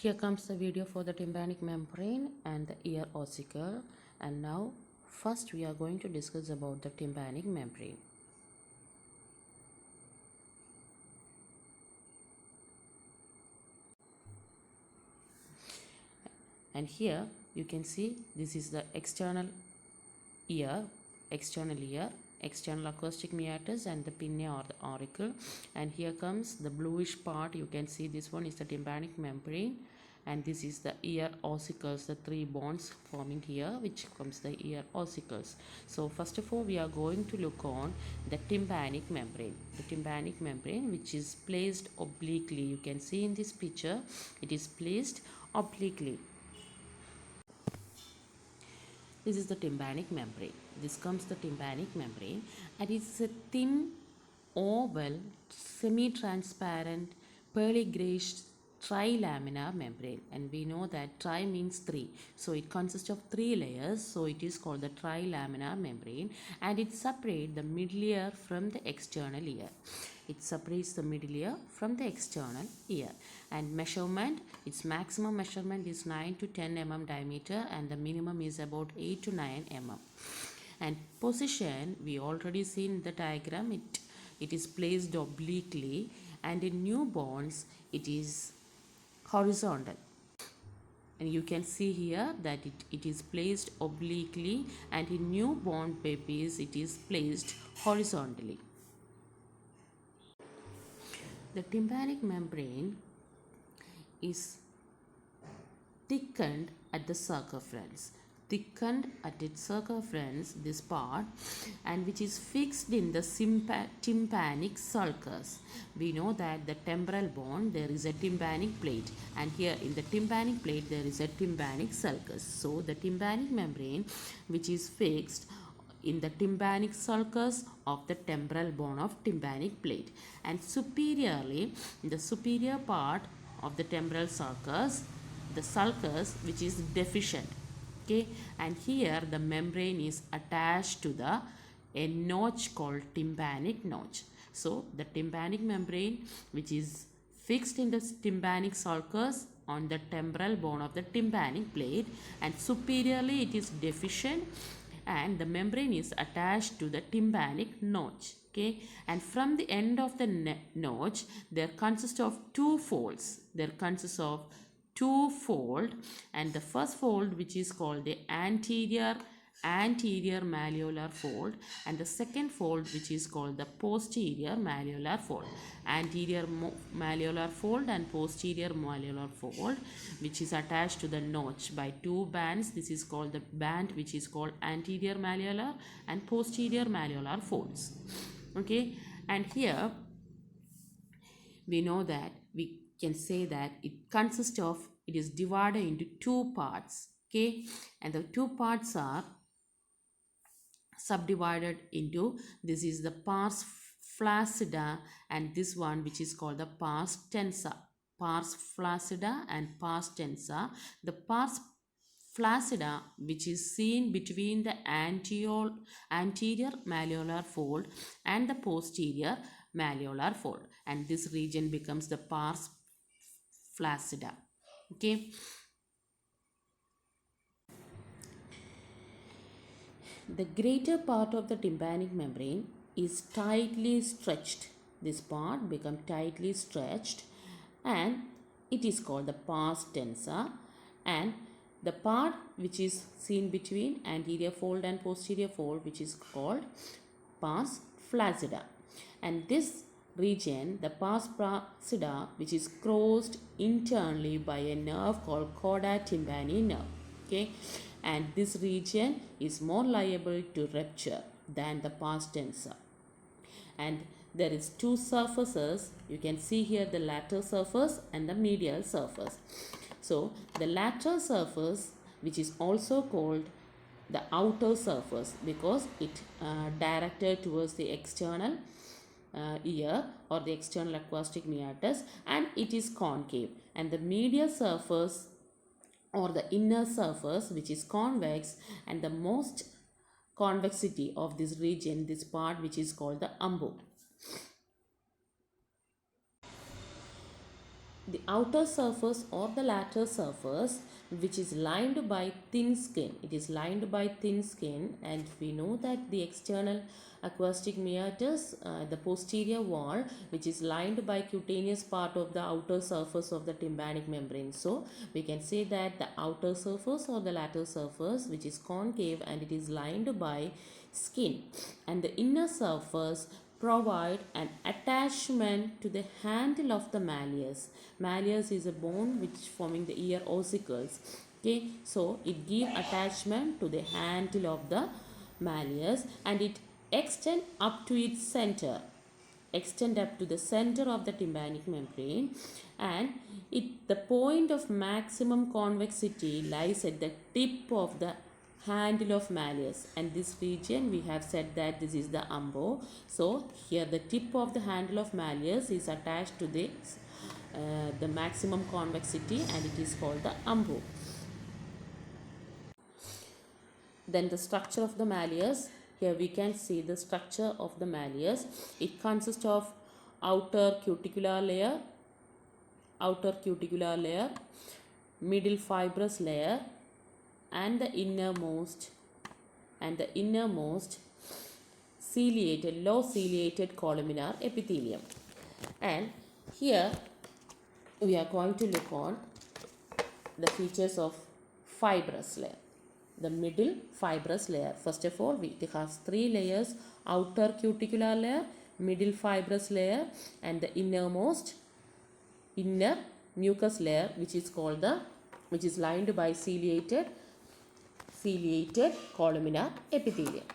Here comes the video for the tympanic membrane and the ear ossicle. And now first we are going to discuss about the tympanic membrane. And here you can see this is the external ear, external acoustic meatus and the pinna or the auricle. And here comes the bluish part. You can see this one is the tympanic membrane, and this is the ear ossicles, the three bones forming here, which comes the ear ossicles. So first of all we are going to look on the tympanic membrane. The tympanic membrane, which is placed obliquely. You can see in this picture it is placed obliquely. This is the tympanic membrane. This comes the tympanic membrane, and it's a thin, oval, semi-transparent, pearly grayish trilaminar membrane. And we know that tri means three. So it consists of three layers. So it is called the trilaminar membrane, and it separates the middle ear from the external ear. It separates the middle ear from the external ear. And measurement, its maximum measurement is 9 to 10 mm diameter, and the minimum is about 8 to 9 mm. And position, we already seen the diagram, it is placed obliquely, and in newborns it is horizontal. And you can see here that it is placed obliquely, and in newborn babies it is placed horizontally. The tympanic membrane is thickened at the circumference. This part, and which is fixed in the tympanic sulcus. We know that the temporal bone, there is a tympanic plate, and here in the tympanic plate there is a tympanic sulcus. So the tympanic membrane, which is fixed in the tympanic sulcus of the temporal bone of tympanic plate, and superiorly in the superior part of the temporal sulcus, the sulcus which is deficient. Okay, and here the membrane is attached to a notch called tympanic notch. So the tympanic membrane, which is fixed in the tympanic sulcus on the temporal bone of the tympanic plate, and superiorly it is deficient, and the membrane is attached to the tympanic notch. Okay, and from the end of the notch there consists of two folds. And the first fold, which is called the anterior malleolar fold, and the second fold, which is called the posterior malleolar fold. Anterior malleolar fold and posterior malleolar fold, which is attached to the notch by two bands. This is called the band which is called anterior malleolar and posterior malleolar folds. Okay, and here we know that we can say that it is divided into two parts. Okay, and the two parts are subdivided into, this is the pars flaccida, and this one which is called the pars tensa. Pars flaccida and pars tensa. The pars flaccida, which is seen between the anterior malleolar fold and the posterior malleolar fold, and this region becomes the pars flaccida. Okay, the greater part of the tympanic membrane is tightly stretched. This part becomes tightly stretched, and it is called the pars tensa. And the part which is seen between anterior fold and posterior fold, which is called pars flaccida. And this region, the pars flaccida, which is crossed internally by a nerve called cauda tympani nerve. Okay, and this region is more liable to rupture than the pars tensa. And there is two surfaces. You can see here the lateral surface and the medial surface. So the lateral surface, which is also called the outer surface, because it directed towards the external ear or the external acoustic meatus, and it is concave. And the medial surface or the inner surface, which is convex, and the most convexity of this region, this part which is called the umbo. the outer surface or the lateral surface which is lined by thin skin. It is lined by thin skin, and we know that the external acoustic meatus, the posterior wall, which is lined by cutaneous part of the outer surface of the tympanic membrane. So we can say that the outer surface or the lateral surface which is concave and it is lined by skin, and the inner surface provide an attachment to the handle of the malleus. Malleus is a bone which forming the ear ossicles. Okay, so it give attachment to the handle of the malleus, and it extend up to its center, extend up to the center of the tympanic membrane, and the point of maximum convexity lies at the tip of the handle of malleus, and this region we have said that this is the umbo. So here the tip of the handle of malleus is attached to the maximum convexity, and it is called the umbo. Then the structure of the malleus. Here we can see the structure of the malleus. It consists of outer cuticular layer, middle fibrous layer, and the innermost low ciliated columnar epithelium. And here we are going to look on the features of fibrous layer. The middle fibrous layer. First of all, it has three layers: outer cuticular layer, middle fibrous layer, and the inner mucous layer, which is lined by ciliated columnar epithelium.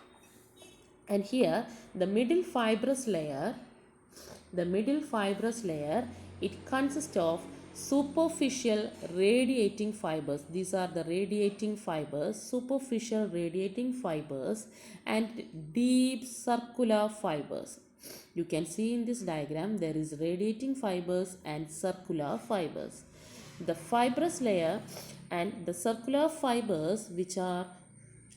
And here the middle fibrous layer, it consists of superficial radiating fibers. These are the superficial radiating fibers, and deep circular fibers. You can see in this diagram there is radiating fibers and circular fibers. The fibrous layer and the circular fibers, which are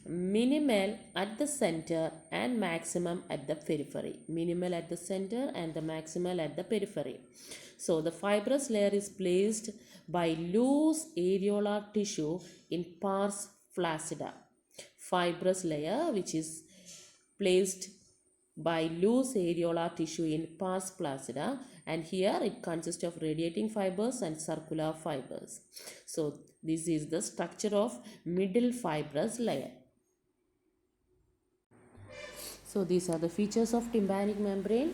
minimal at the center and maximum at the periphery. Minimal at the center and the maximal at the periphery. So the fibrous layer is placed by loose areolar tissue in pars flaccida. Fibrous layer which is placed by loose areolar tissue in pars flaccida, and here it consists of radiating fibers and circular fibers. So this is the structure of middle fibrous layer. So these are the features of tympanic membrane.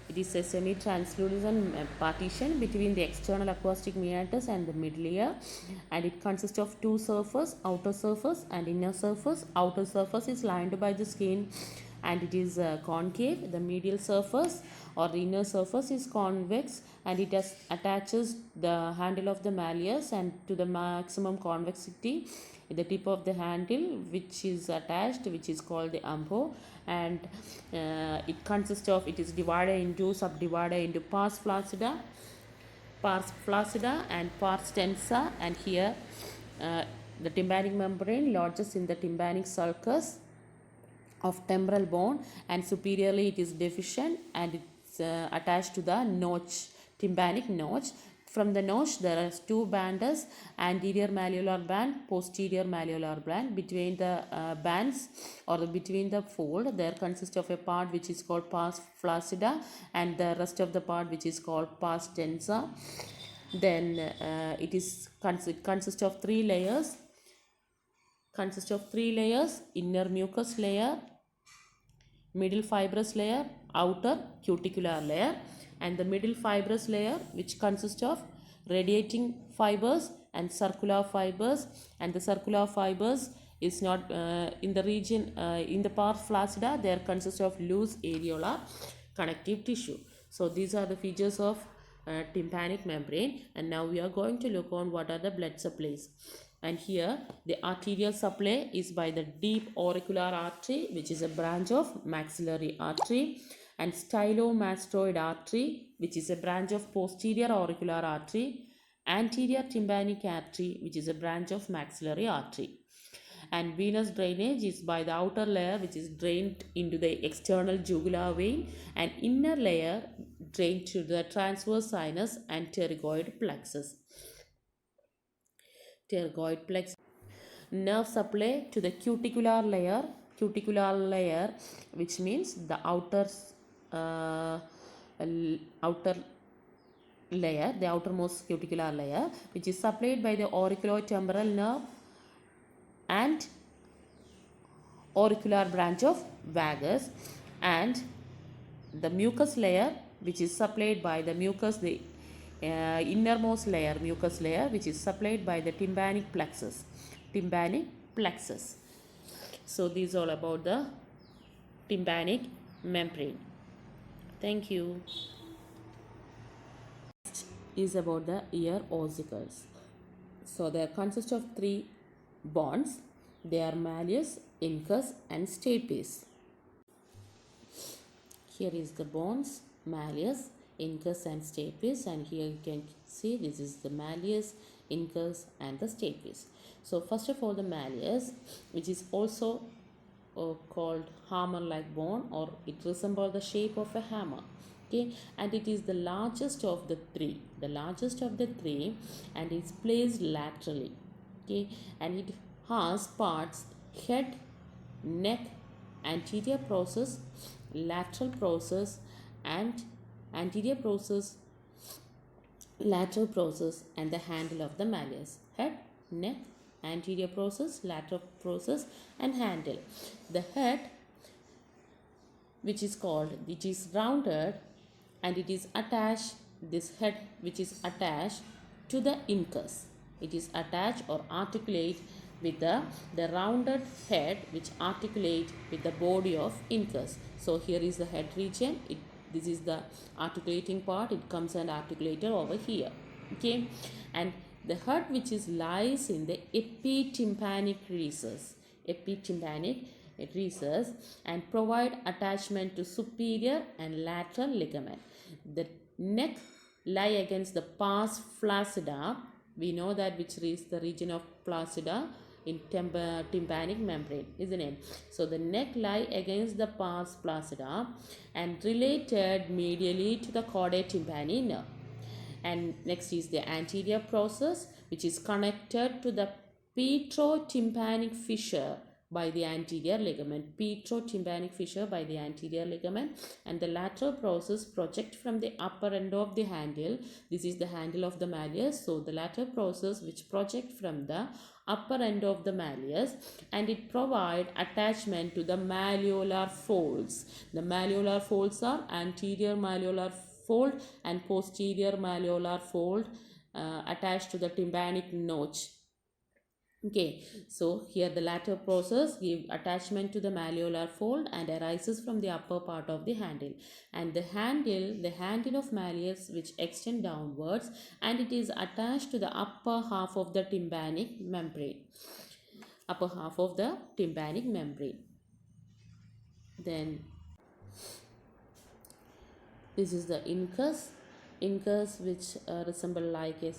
It is a semi-translucent partition between the external acoustic meatus and the middle ear, and it consists of two surfaces, outer surface and inner surface. Outer surface is lined by the skin and it is concave. The medial surface or the inner surface is convex, and it attaches the handle of the malleus and to the maximum convexity the tip of the handle which is attached, which is called the umbo, and it is subdivided into pars flaccida and pars tensa. And here the tympanic membrane lodges in the tympanic sulcus of temporal bone, and superiorly it is deficient, and it's attached to the tympanic notch. From the notch there are two bands: anterior malleolar band, posterior malleolar band. Between the bands or between the fold there consists of a part which is called pars flaccida, and the rest of the part which is called pars tensa. Then it consists of three layers. Inner mucous layer, middle fibrous layer, outer cuticular layer. And the middle fibrous layer which consists of radiating fibers and circular fibers, and the circular fibers is not in the region in the pars flaccida there consists of loose areolar connective tissue. So these are the features of tympanic membrane, and now we are going to look on what are the blood supplies. And here the arterial supply is by the deep auricular artery, which is a branch of maxillary artery, and stylomastoid artery, which is a branch of posterior auricular artery, anterior tympanic artery, which is a branch of maxillary artery. And venous drainage is by the outer layer, which is drained into the external jugular vein, and inner layer drained to the transverse sinus and pterygoid plexus. Pterygoid plexus. Nerve supply to the cuticular layer, which means the uh, outer layer, the outermost cuticular layer, which is supplied by the auriculotemporal nerve and auricular branch of vagus, and the mucus layer, which is supplied by the mucus, the innermost layer, mucus layer, which is supplied by the tympanic plexus. So these all about the tympanic membrane. Thank you. Is about the ear ossicles. So they consist of three bonds. They are malleus, incus, and stapes. Here is the bonds, malleus, incus, and stapes, and here you can see this is the malleus, incus, and the stapes. So first of all, the malleus, which is also called hammer-like bone, or it resembles the shape of a hammer. Okay, and it is the largest of the three, and it's placed laterally. Okay, and it has parts head, neck, anterior process, lateral process, and anterior process, lateral process, and the handle of the malleus. Head, neck, anterior process, lateral process, and handle. The head, which is rounded, and it is attached, this head which is attached to the incus. It is attached or articulate with the rounded head, which articulate with the body of incus. So here is the head region. This is the articulating part. It comes and articulated over here. Okay, and the head which lies in the epitympanic recess. And provide attachment to superior and lateral ligament. The neck lie against the pars flaccida. We know that which is the region of flaccida in tympanic membrane, isn't it? So the neck lie against the pars flaccida and related medially to the chordae tympani nerve. And next is the anterior process, which is connected to the petrotympanic fissure by the anterior ligament. And the lateral process project from the upper end of the handle. This is the handle of the malleus. So the lateral process which project from the upper end of the malleus, and it provide attachment to the malleolar folds. The malleolar folds are anterior malleolar fold and posterior malleolar fold attached to the tympanic notch. Okay, so here the lateral process give attachment to the malleolar fold and arises from the upper part of the handle. And the handle of malleus which extend downwards, and it is attached to the upper half of the tympanic membrane. Then this is the incus, which resemble like a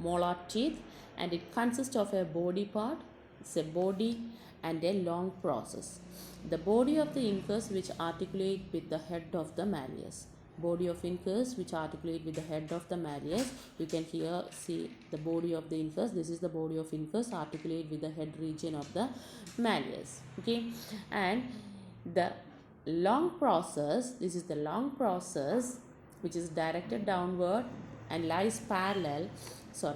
molar teeth, and it consists of a body part. It's a body and a long process. The body of the incus which articulate with the head of the malleus. You can here see the body of the incus. This is the body of incus articulate with the head region of the malleus. Okay, and the long process, this is the long process which is directed downward and lies parallel to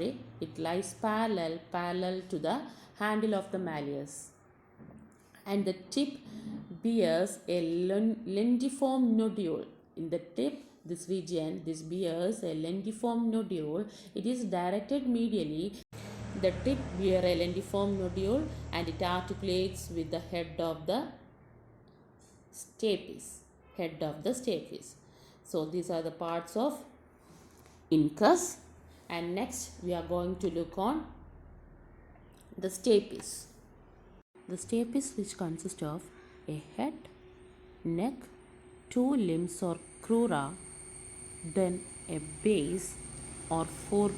the handle of the malleus, and the tip bears a lentiform nodule. In the tip, this region, this bears a lentiform nodule. It is directed medially. The tip bears a lentiform nodule and it articulates with the head of the stapes. So these are the parts of incus, and next we are going to look on the stapes. The stapes, which consist of a head, neck, two limbs or crura, then a base or foot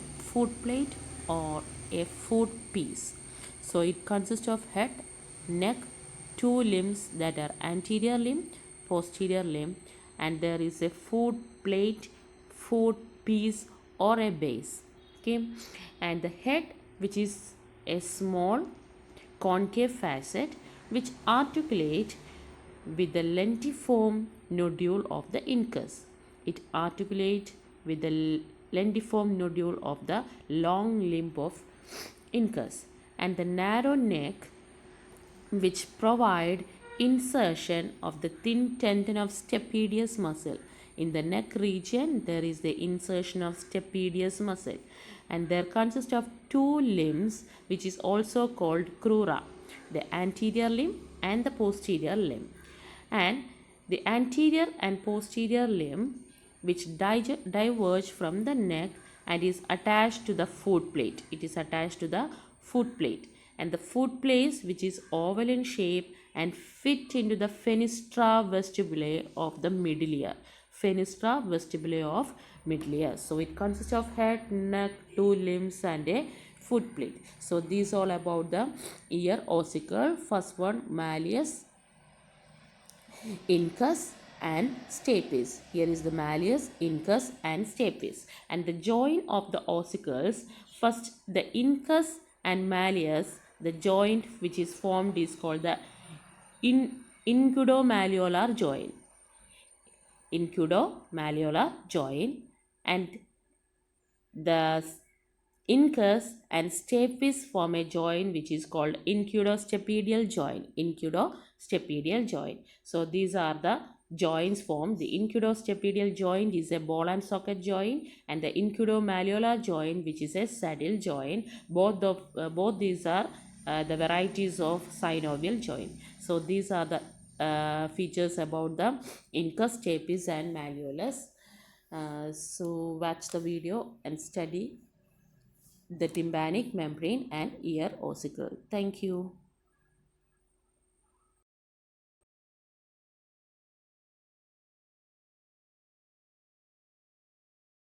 plate or a foot piece. So it consists of head, neck, two limbs that are anterior limb, posterior limb, and there is a food plate, food piece or a base. Okay, and the head, which is a small concave facet which articulate with the lentiform nodule of the incus. It articulates with the lentiform nodule of the long limb of incus, and the narrow neck which provide insertion of the thin tendon of stapedius muscle. In the neck region, there is the insertion of stapedius muscle, and there consist of two limbs which is also called crura, the anterior limb and the posterior limb. And the anterior and posterior limb which diverge from the neck and is attached to the foot plate. It is attached to the foot plate, and the foot plate which is oval in shape and fit into the fenestra vestibulae of the middle ear. Fenestra vestibulae of middle ear. So it consists of head, neck, two limbs and a foot plate. So these all about the ear ossicle. First one, malleus, incus and stapes. Here is the malleus, incus and stapes. And the joint of the ossicles, first the incus and malleus, the joint which is formed is called the inguidomalleolar joint. Inguidomalleolar joint, and the incus and stapes form a joint which is called incudostapedial joint. Incudostapedial joint. So these are the joints formed. The incudostapedial joint is a ball and socket joint, and the inguidomalleolar joint which is a saddle joint. Both these are the varieties of synovial joint. So these are the features about the incus, stapes and malleolus. So watch the video and study the tympanic membrane and ear ossicle. Thank you.